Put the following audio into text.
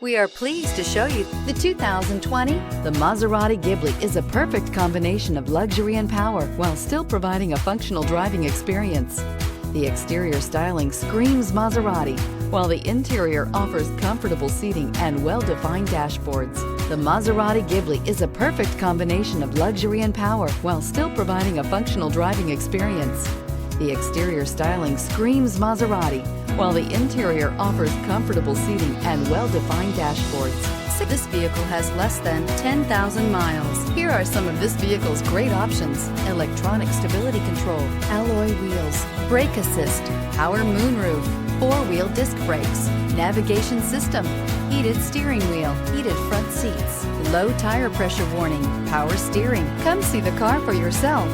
We are pleased to show you the 2020 the Maserati Ghibli is a perfect combination of luxury and power while still providing a functional driving experience. The exterior styling screams Maserati, while the interior offers comfortable seating and well-defined dashboards. The Maserati Ghibli is a perfect combination of luxury and power while still providing a functional driving experience. The exterior styling screams Maserati, while the interior offers comfortable seating and well-defined dashboards. This vehicle has less than 10,000 miles. Here are some of this vehicle's great options: electronic stability control, alloy wheels, brake assist, power moonroof, four-wheel disc brakes, navigation system, heated steering wheel, heated front seats, low tire pressure warning, power steering. Come see the car for yourself.